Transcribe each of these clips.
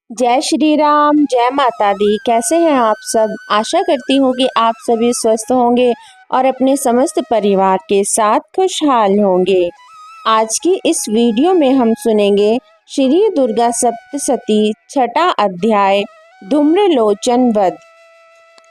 जय श्री राम, जय माता दी। कैसे हैं आप सब? आशा करती हूँ कि आप सभी स्वस्थ होंगे और अपने समस्त परिवार के साथ खुशहाल होंगे। आज की इस वीडियो में हम सुनेंगे श्री दुर्गा सप्तशती छठा अध्याय धूम्रलोचन वध।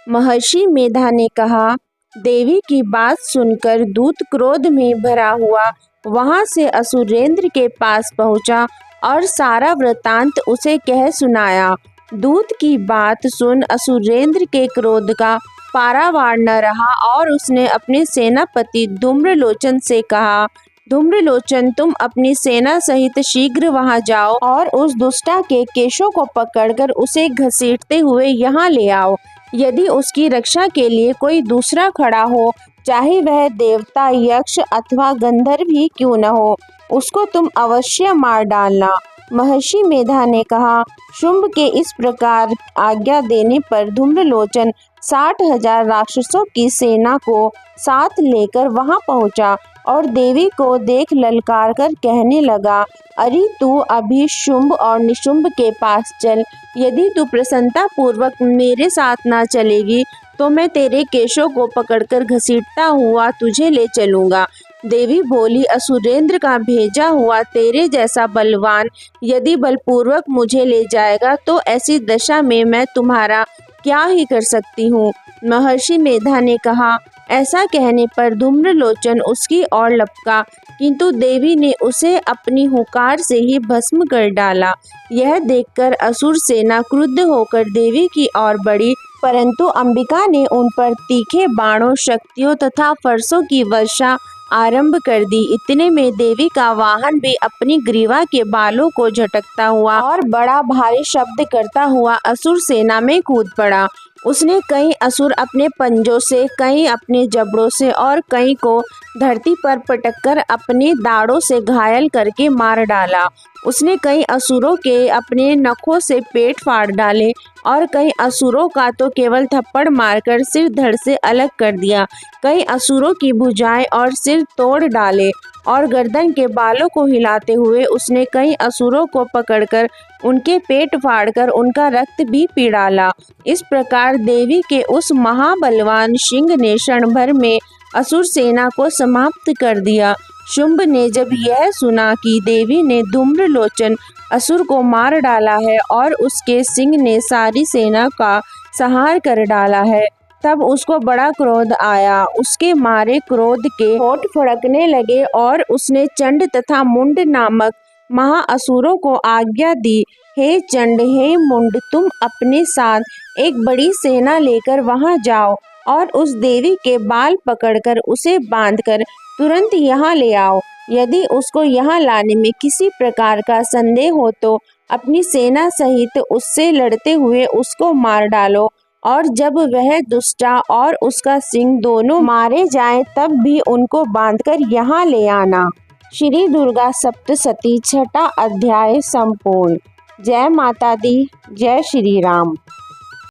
महर्षि मेधा ने कहा, देवी की बात सुनकर दूत क्रोध में भरा हुआ वहां से असुरेंद्र के पास पहुंचा और सारा वृतांत उसे कह सुनाया। दूत की बात सुन असुरेंद्र के क्रोध का पारावार न रहा और उसने अपने सेनापति धूम्रलोचन से कहा, धूम्रलोचन, तुम अपनी सेना सहित शीघ्र वहां जाओ और उस दुष्टा के केशों को पकड़कर उसे घसीटते हुए यहाँ ले आओ। यदि उसकी रक्षा के लिए कोई दूसरा खड़ा हो, चाहे वह देवता, यक्ष अथवा गंधर्व ही क्यों न हो, उसको तुम अवश्य मार डालना। महर्षि मेधा ने कहा। शुंभ के इस प्रकार आज्ञा देने पर धूम्रलोचन 60,000 राक्षसों की सेना को साथ लेकर वहां पहुंचा और देवी को देख ललकार कर कहने लगा, अरे तू अभी शुंभ और निशुंभ के पास चल। यदि तू प्रसन्नता पूर्वक मेरे साथ ना चलेगी तो मैं तेरे केशों को पकड़कर घसीटता हुआ तुझे ले चलूंगा। देवी बोली, असुरेंद्र का भेजा हुआ तेरे जैसा बलवान यदि बलपूर्वक मुझे ले जाएगा तो ऐसी दशा में मैं तुम्हारा क्या ही कर सकती हूँ। महर्षि मेधा ने कहा। ऐसा कहने पर धूम्रलोचन उसकी ओर लपका, किंतु देवी ने उसे अपनी हुंकार से ही भस्म कर डाला। यह देखकर असुर सेना क्रुद्ध होकर देवी की ओर बढ़ी, परंतु अंबिका ने उन पर तीखे बाणों, शक्तियों तथा फरसों की वर्षा आरंभ कर दी। इतने में देवी का वाहन भी अपनी ग्रीवा के बालों को झटकता हुआ और बड़ा भारी शब्द करता हुआ असुर सेना में कूद पड़ा। उसने कई असुर अपने पंजों से, कई अपने जबड़ों से और कई को धरती पर पटककर अपने दाढ़ों से घायल करके मार डाला। उसने कई असुरों के अपने नखों से पेट फाड़ डाले और कई असुरों का तो केवल थप्पड़ मारकर सिर धड़ से अलग कर दिया। कई असुरों की भुजाएं और सिर तोड़ डाले और गर्दन के बालों को हिलाते हुए उसने कई असुरों को पकड़कर उनके पेट फाड़कर उनका रक्त भी पी डाला। इस प्रकार देवी के उस महाबलवान सिंह ने क्षण भर में असुर सेना को समाप्त कर दिया। शुंभ ने जब यह सुना कि देवी ने धूम्रलोचन असुर को मार डाला है और उसके सिंह ने सारी सेना का संहार कर डाला है, तब उसको बड़ा क्रोध आया। उसके मारे क्रोध के होठ फड़कने लगे और उसने चंड तथा मुंड नामक महाअसुरों को आज्ञा दी, हे चंड, हे मुंड, तुम अपने साथ एक बड़ी सेना लेकर वहां जाओ और उस देवी के बाल पकड़कर उसे बांधकर तुरंत यहाँ ले आओ। यदि उसको यहाँ लाने में किसी प्रकार का संदेह हो तो अपनी सेना सहित उससे लड़ते हुए उसको मार डालो और जब वह दुष्टा और उसका सिंह दोनों मारे जाएं तब भी उनको बांधकर यहाँ ले आना। श्री दुर्गा सप्तशती छठा अध्याय संपूर्ण। जय माता दी, जय श्री राम।